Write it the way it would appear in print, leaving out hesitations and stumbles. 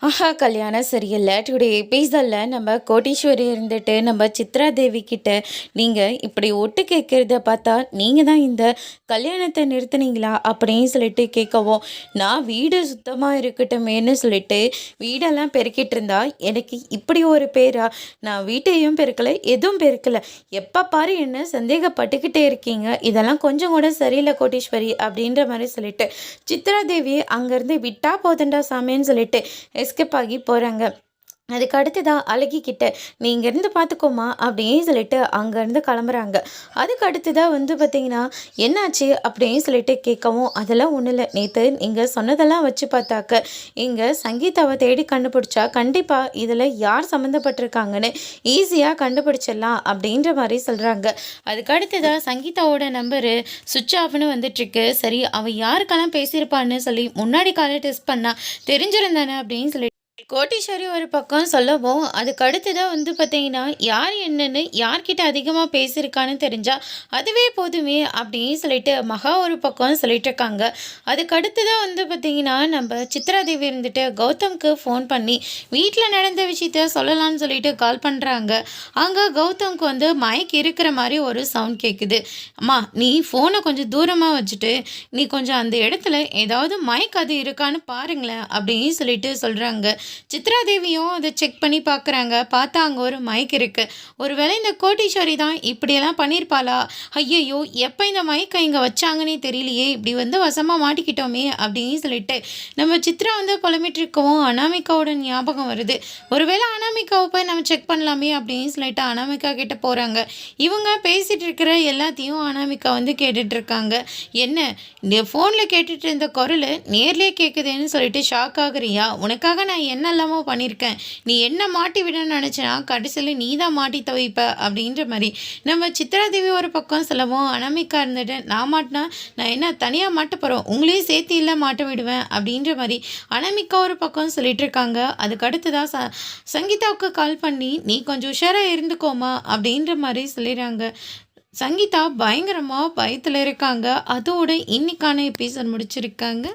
ஆஹா கல்யாணம் சரியில்லை. டுடே எபிசோடில் நம்ம கோட்டீஸ்வரி இருந்துட்டு நம்ம சித்ரா தேவி கிட்ட நீங்கள் இப்படி ஒட்டு கேட்குறத பார்த்தா நீங்கள் தான் இந்த கல்யாணத்தை நிறுத்துனீங்களா அப்படின்னு சொல்லிட்டு கேட்கவும், நான் வீடு சுத்தமாக இருக்கட்டுமேன்னு சொல்லிட்டு வீடெல்லாம் பெருக்கிட்டு இருந்தா எனக்கு இப்படி ஒரு பேரா? நான் வீட்டையும் பெருக்கலை, எதுவும் பெருக்கலை. எப்போ பாரு என்ன சந்தேகப்பட்டுக்கிட்டே இருக்கீங்க, இதெல்லாம் கொஞ்சம் கூட சரியில்லை கோட்டீஸ்வரி அப்படின்ற மாதிரி சொல்லிட்டு சித்ரா தேவி அங்கேருந்து விட்டா போதண்டா சாமின்னு சொல்லிட்டு எஸ்கேப் ஆகி போகிறாங்க. அதுக்கு அடுத்ததான் அழகிக்கிட்ட நீ இங்கேருந்து பார்த்துக்கோமா அப்படின்னு சொல்லிட்டு அங்கேருந்து கிளம்புறாங்க. அதுக்கு அடுத்ததாக பார்த்தீங்கன்னா என்னாச்சு அப்படின்னு சொல்லிட்டு கேட்கவும், அதெல்லாம் ஒன்றும் இல்லை, நேற்று நீங்கள் சொன்னதெல்லாம் வச்சு பார்த்தாக்க இங்கே சங்கீதாவை தேடி கண்டுபிடிச்சா கண்டிப்பாக இதில் யார் சம்மந்தப்பட்டிருக்காங்கன்னு ஈஸியாக கண்டுபிடிச்சிடலாம் அப்படின்ற மாதிரி சொல்கிறாங்க. அதுக்கு அடுத்ததாக சங்கீதாவோட நம்பரு சுவிட்ச் ஆஃப்னு வந்துட்டுருக்கு. சரி அவள் யாருக்கெல்லாம் பேசியிருப்பான்னு சொல்லி முன்னாடி காலை டெஸ்ட் பண்ணால் தெரிஞ்சிருந்தானே அப்படின்னு சொல்லி கோட்டீஸ்வரி ஒரு பக்கம் சொல்லவும், அதுக்கு அடுத்ததான் பார்த்தீங்கன்னா யார் என்னன்னு யார்கிட்ட அதிகமாக பேசியிருக்கான்னு தெரிஞ்சா அதுவே போதுமே அப்படின்னு சொல்லிட்டு மகா ஒரு பக்கம் சொல்லிட்டு இருக்காங்க. அதுக்கு அடுத்ததான் பார்த்தீங்கன்னா நம்ம சித்ராதேவி இருந்துட்டு கௌதம்க்கு ஃபோன் பண்ணி வீட்டில் நடந்த விஷயத்த சொல்லலாம்னு சொல்லிட்டு கால் பண்ணுறாங்க. அங்கே கௌதம்க்கு மயக்கு இருக்கிற மாதிரி ஒரு சவுண்ட் கேட்குது. அம்மா நீ ஃபோனை கொஞ்சம் தூரமாக வச்சுட்டு நீ கொஞ்சம் அந்த இடத்துல ஏதாவது மயக்கு அது இருக்கான்னு பாருங்களேன் அப்படின்னு சொல்லிட்டு சொல்கிறாங்க. சித்ராதேவியும் அதை செக் பண்ணி பார்க்குறாங்க. பார்த்தா அங்கே ஒரு மைக் இருக்குது. ஒருவேளை இந்த கோட்டீஸ்வரி தான் இப்படியெல்லாம் பண்ணியிருப்பாளா? ஐயையோ எப்போ இந்த மைக்கை இங்கே வச்சாங்கன்னே தெரியலையே, இப்படி வசமாக மாட்டிக்கிட்டோமே அப்படின்னு சொல்லிட்டு நம்ம சித்ரா புலம்பிட்டு இருக்கவும் அனாமிகாவோட ஞாபகம் வருது. ஒருவேளை அனாமிகாவை போய் நம்ம செக் பண்ணலாமே அப்படின்னு சொல்லிட்டு அனாமிகா கிட்ட போகிறாங்க. இவங்க பேசிகிட்டு இருக்கிற எல்லாத்தையும் அனாமிகா கேட்டுட்டு இருக்காங்க. என்ன இந்த ஃபோனில் கேட்டுட்டு இருந்த குரல் நேர்லேயே கேட்குதுன்னு சொல்லிட்டு ஷாக் ஆகுறியா? உனக்காக நான் என்னெல்லாமோ பண்ணியிருக்கேன், நீ என்ன மாட்டி விடன்னு நினச்சேன்னா கடைசியில் நீ தான் மாட்டி துவைப்ப அப்படின்ற மாதிரி நம்ம சித்ராதேவி ஒரு பக்கம் சொல்லவும், அனாமிகா இருந்துட்டு நான் மாட்டினா நான் என்ன தனியாக மாட்ட போகிறோம், உங்களையும் சேர்த்து இல்லை மாட்ட விடுவேன் அப்படின்ற மாதிரி அனாமிகா ஒரு பக்கம் சொல்லிட்டு இருக்காங்க. அதுக்கு அடுத்ததான் சங்கீதாவுக்கு கால் பண்ணி நீ கொஞ்சம் உஷாராக இருந்துக்கோமா அப்படின்ற மாதிரி சொல்லிடுறாங்க. சங்கீதா பயங்கரமாக பயத்தில் இருக்காங்க. அதோட இன்னைக்கான எபிசோட் முடிச்சிருக்காங்க.